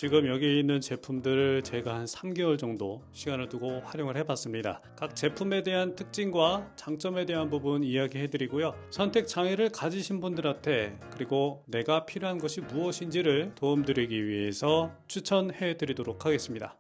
지금 여기 있는 제품들을 제가 한 3개월 정도 시간을 두고 활용을 해봤습니다. 각 제품에 대한 특징과 장점에 대한 부분 이야기해드리고요. 선택 장애를 가지신 분들한테 그리고 내가 필요한 것이 무엇인지를 도움드리기 위해서 추천해드리도록 하겠습니다.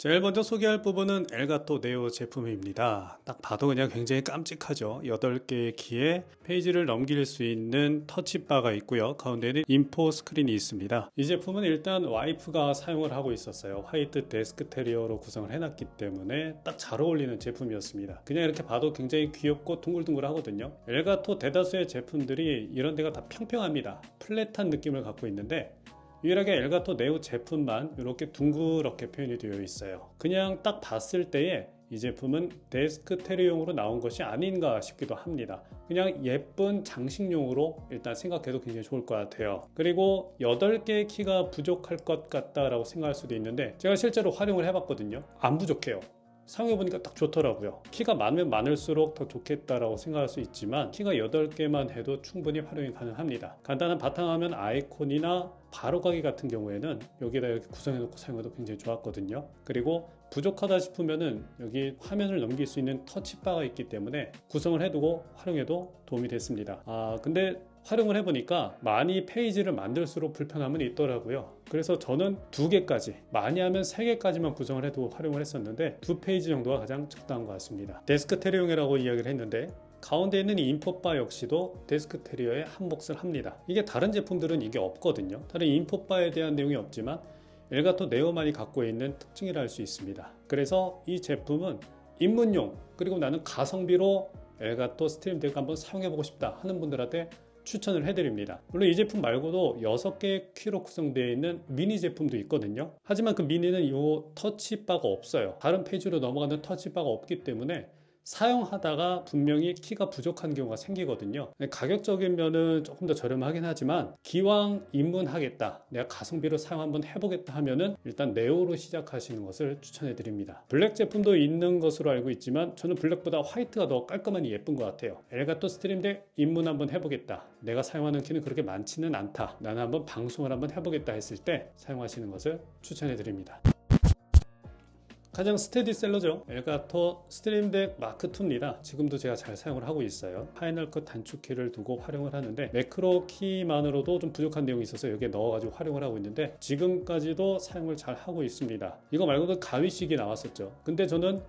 제일 먼저 소개할 부분은 엘가토 네오 제품입니다. 딱 봐도 그냥 굉장히 깜찍하죠. 8개의 키에 페이지를 넘길 수 있는 터치바가 있고요. 가운데는 인포 스크린이 있습니다. 이 제품은 일단 와이프가 사용을 하고 있었어요. 화이트 데스크 테리어로 구성을 해놨기 때문에 딱 잘 어울리는 제품이었습니다. 그냥 이렇게 봐도 굉장히 귀엽고 둥글둥글 하거든요. 엘가토 대다수의 제품들이 이런 데가 다 평평합니다. 플랫한 느낌을 갖고 있는데 유일하게 엘가토 네오 제품만 이렇게 둥그렇게 표현이 되어 있어요. 그냥 딱 봤을 때에 이 제품은 데스크 테리어용으로 나온 것이 아닌가 싶기도 합니다. 그냥 예쁜 장식용으로 일단 생각해도 굉장히 좋을 것 같아요. 그리고 8개의 키가 부족할 것 같다라고 생각할 수도 있는데 제가 실제로 활용을 해봤거든요. 안 부족해요. 사용해보니까 딱 좋더라고요. 키가 많으면 많을수록 더 좋겠다라고 생각할 수 있지만 키가 8개만 해도 충분히 활용이 가능합니다. 간단한 바탕화면 아이콘이나 바로가기 같은 경우에는 여기다 이렇게 구성해놓고 사용해도 굉장히 좋았거든요. 그리고 부족하다 싶으면은 여기 화면을 넘길 수 있는 터치바가 있기 때문에 구성을 해두고 활용해도 도움이 됐습니다. 근데 활용을 해보니까 많이 페이지를 만들수록 불편함은 있더라고요. 그래서 저는 2개까지, 많이 하면 3개까지만 구성을 해도 활용을 했었는데 2페이지 정도가 가장 적당한 것 같습니다. 데스크 테리어용이라고 이야기를 했는데 가운데 있는 이 인포바 역시도 데스크 테리어에 한몫을 합니다. 이게 다른 제품들은 이게 없거든요. 다른 인포바에 대한 내용이 없지만 엘가토 네오만이 갖고 있는 특징이라 할 수 있습니다. 그래서 이 제품은 입문용, 그리고 나는 가성비로 엘가토 스트림덱 한번 사용해보고 싶다 하는 분들한테 추천을 해드립니다. 물론 이 제품 말고도 6개의 키로 구성되어 있는 미니 제품도 있거든요. 하지만 그 미니는 이 터치바가 없어요. 다른 페이지로 넘어가는 터치바가 없기 때문에 사용하다가 분명히 키가 부족한 경우가 생기거든요. 가격적인 면은 조금 더 저렴하긴 하지만 기왕 입문하겠다, 내가 가성비로 사용 한번 해보겠다 하면은 일단 네오로 시작하시는 것을 추천해 드립니다. 블랙 제품도 있는 것으로 알고 있지만 저는 블랙보다 화이트가 더 깔끔하니 예쁜 것 같아요. 엘가토 스트림덱 입문 한번 해보겠다, 내가 사용하는 키는 그렇게 많지는 않다, 나는 한번 방송을 한번 해보겠다 했을 때 사용하시는 것을 추천해 드립니다. 가장 스테디셀러죠. 엘가토 스트림덱 마크2입니다. 지금도 제가 잘 사용을 하고 있어요. 파이널 컷 단축키를 두고 활용을 하는데 매크로 키만으로도 좀 부족한 내용이 있어서 여기에 넣어가지고 활용을 하고 있는데 지금까지도 사용을 잘 하고 있습니다. 이거 말고도 가위식이 나왔었죠. 근데 저는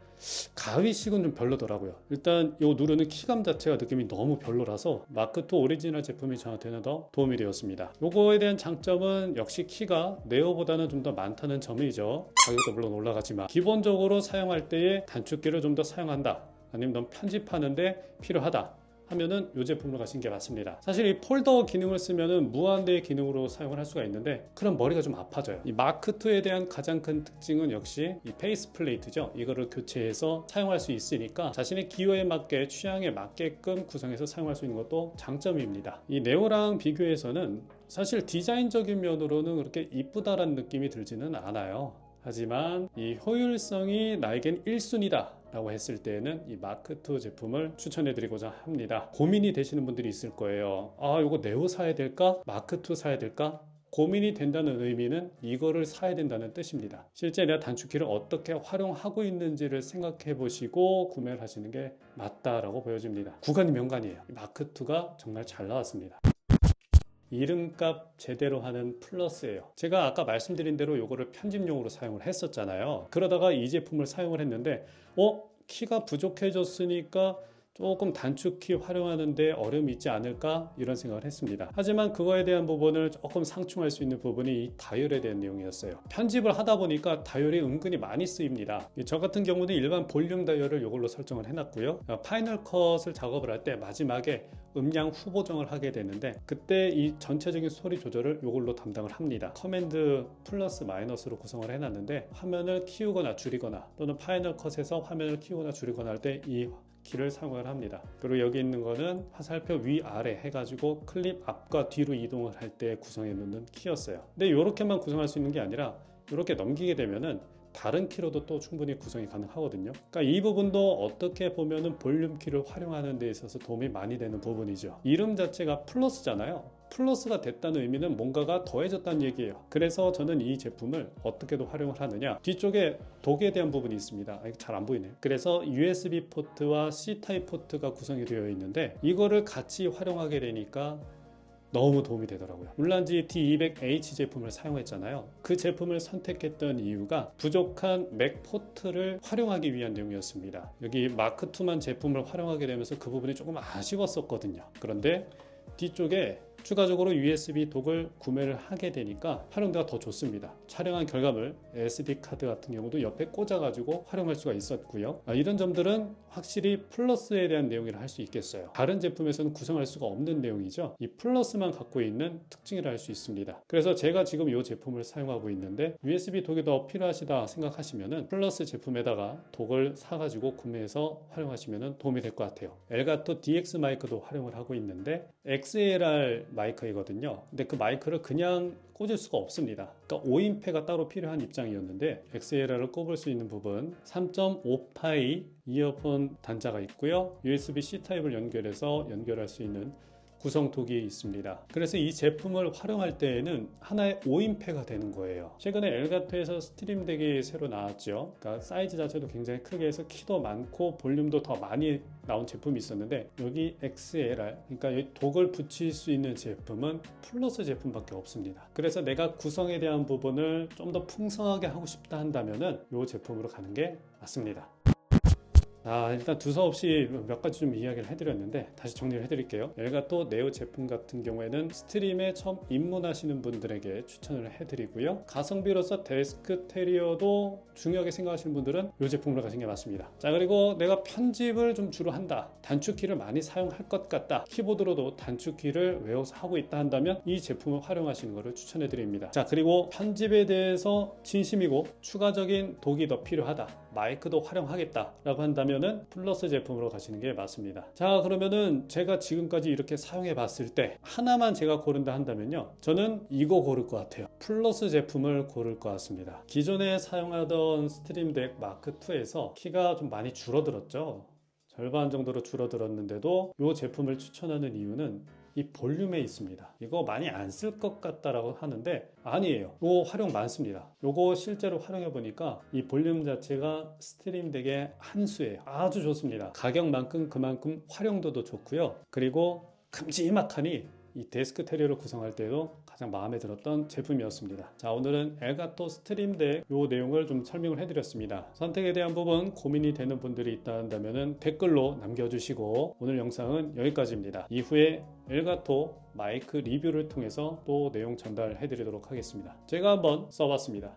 가위식은 좀 별로더라고요. 일단 이 누르는 키감 자체가 느낌이 너무 별로라서 마크2 오리지널 제품이 저한테는 더 도움이 되었습니다. 요거에 대한 장점은 역시 키가 네오보다는 좀 더 많다는 점이죠. 가격도 물론 올라가지만 기본적으로 사용할 때에 단축키를 좀 더 사용한다, 아니면 넌 편집하는데 필요하다 하면은 이 제품으로 가시는 게 맞습니다. 사실 이 폴더 기능을 쓰면은 무한대의 기능으로 사용을 할 수가 있는데 그럼 머리가 좀 아파져요. 이 마크2에 대한 가장 큰 특징은 역시 이 페이스 플레이트죠. 이거를 교체해서 사용할 수 있으니까 자신의 기호에 맞게, 취향에 맞게끔 구성해서 사용할 수 있는 것도 장점입니다. 이 네오랑 비교해서는 사실 디자인적인 면으로는 그렇게 이쁘다라는 느낌이 들지는 않아요. 하지만 이 효율성이 나에겐 1순위다 라고 했을 때에는 이 마크2 제품을 추천해 드리고자 합니다. 고민이 되시는 분들이 있을 거예요. 이거 네오 사야 될까? 마크2 사야 될까? 고민이 된다는 의미는 이거를 사야 된다는 뜻입니다. 실제 내가 단축키를 어떻게 활용하고 있는지를 생각해 보시고 구매를 하시는 게 맞다라고 보여집니다. 구간이 명간이에요. 마크2가 정말 잘 나왔습니다. 이름값 제대로 하는 플러스예요. 제가 아까 말씀드린 대로 이거를 편집용으로 사용을 했었잖아요. 그러다가 이 제품을 사용을 했는데 키가 부족해졌으니까 조금 단축키 활용하는데 어려움이 있지 않을까 이런 생각을 했습니다. 하지만 그거에 대한 부분을 조금 상충할 수 있는 부분이 이 다이얼에 대한 내용이었어요. 편집을 하다 보니까 다이얼이 은근히 많이 쓰입니다. 저 같은 경우는 일반 볼륨 다이얼을 이걸로 설정을 해놨고요. 파이널 컷을 작업을 할 때 마지막에 음량 후보정을 하게 되는데 그때 이 전체적인 소리 조절을 이걸로 담당을 합니다. 커맨드 플러스 마이너스로 구성을 해놨는데 화면을 키우거나 줄이거나 또는 파이널 컷에서 화면을 키우거나 줄이거나 할 때 이 키를 사용을 합니다. 그리고 여기 있는 거는 화살표 위아래 해가지고 클립 앞과 뒤로 이동을 할 때 구성해 놓는 키였어요. 근데 이렇게만 구성할 수 있는 게 아니라 이렇게 넘기게 되면은 다른 키로도 또 충분히 구성이 가능하거든요. 그러니까 이 부분도 어떻게 보면은 볼륨 키를 활용하는 데 있어서 도움이 많이 되는 부분이죠. 이름 자체가 플러스잖아요. 플러스가 됐다는 의미는 뭔가가 더해졌다는 얘기예요. 그래서 저는 이 제품을 어떻게도 활용을 하느냐, 뒤쪽에 독에 대한 부분이 있습니다. 잘 안 보이네요. 그래서 USB 포트와 C타입 포트가 구성이 되어 있는데 이거를 같이 활용하게 되니까 너무 도움이 되더라고요. 울란지 D200H 제품을 사용했잖아요. 그 제품을 선택했던 이유가 부족한 맥 포트를 활용하기 위한 내용이었습니다. 여기 마크2만 제품을 활용하게 되면서 그 부분이 조금 아쉬웠었거든요. 그런데 뒤쪽에 추가적으로 USB 독을 구매를 하게 되니까 활용도가 더 좋습니다. 촬영한 결과물 SD카드 같은 경우도 옆에 꽂아가지고 활용할 수가 있었고요. 이런 점들은 확실히 플러스에 대한 내용이라 할 수 있겠어요. 다른 제품에서는 구성할 수가 없는 내용이죠. 이 플러스만 갖고 있는 특징이라 할 수 있습니다. 그래서 제가 지금 이 제품을 사용하고 있는데 USB 독이 더 필요하시다 생각하시면은 플러스 제품에다가 독을 사가지고 구매해서 활용하시면 도움이 될 것 같아요. 엘가토 DX 마이크도 활용을 하고 있는데 XLR 마이크이거든요. 근데 그 마이크를 그냥 꽂을 수가 없습니다. 그러니까 5인패가 따로 필요한 입장이었는데 XLR을 꼽을 수 있는 부분 3.5파이 이어폰 단자가 있고요. USB-C 타입을 연결해서 연결할 수 있는 구성독이 있습니다. 그래서 이 제품을 활용할 때에는 하나의 5인패가 되는 거예요. 최근에 엘가토에서 스트림덱이 새로 나왔죠. 그러니까 사이즈 자체도 굉장히 크게 해서 키도 많고 볼륨도 더 많이 나온 제품이 있었는데 여기 XLR, 그러니까 이 독을 붙일 수 있는 제품은 플러스 제품밖에 없습니다. 그래서 내가 구성에 대한 부분을 좀 더 풍성하게 하고 싶다 한다면은 이 제품으로 가는 게 맞습니다. 일단 두서없이 몇 가지 좀 이야기를 해드렸는데 다시 정리를 해드릴게요. 엘가토 네오 제품 같은 경우에는 스트림에 처음 입문하시는 분들에게 추천을 해드리고요. 가성비로서 데스크 테리어도 중요하게 생각하시는 분들은 이 제품으로 가시는 게 맞습니다. 자, 그리고 내가 편집을 좀 주로 한다, 단축키를 많이 사용할 것 같다, 키보드로도 단축키를 외워서 하고 있다 한다면 이 제품을 활용하시는 것을 추천해 드립니다. 자, 그리고 편집에 대해서 진심이고 추가적인 독이 더 필요하다, 마이크도 활용하겠다 라고 한다면 플러스 제품으로 가시는 게 맞습니다. 자, 그러면은 제가 지금까지 이렇게 사용해 봤을 때 하나만 제가 고른다 한다면요, 저는 이거 고를 것 같아요. 플러스 제품을 고를 것 같습니다. 기존에 사용하던 스트림덱 마크2에서 키가 좀 많이 줄어들었죠. 절반 정도로 줄어들었는데도 이 제품을 추천하는 이유는 이 볼륨에 있습니다. 이거 많이 안 쓸 것 같다라고 하는데 아니에요. 이거 활용 많습니다. 이거 실제로 활용해 보니까 이 볼륨 자체가 스트림덱의 한 수예요. 아주 좋습니다. 가격만큼 그만큼 활용도도 좋고요. 그리고 큼지막하니 이 데스크 테리어를 구성할 때도 가장 마음에 들었던 제품이었습니다. 자, 오늘은 엘가토 스트림덱 요 내용을 좀 설명을 해드렸습니다. 선택에 대한 부분 고민이 되는 분들이 있다 한다면 댓글로 남겨주시고 오늘 영상은 여기까지입니다. 이후에 엘가토 마이크 리뷰를 통해서 또 내용 전달해 드리도록 하겠습니다. 제가 한번 써봤습니다.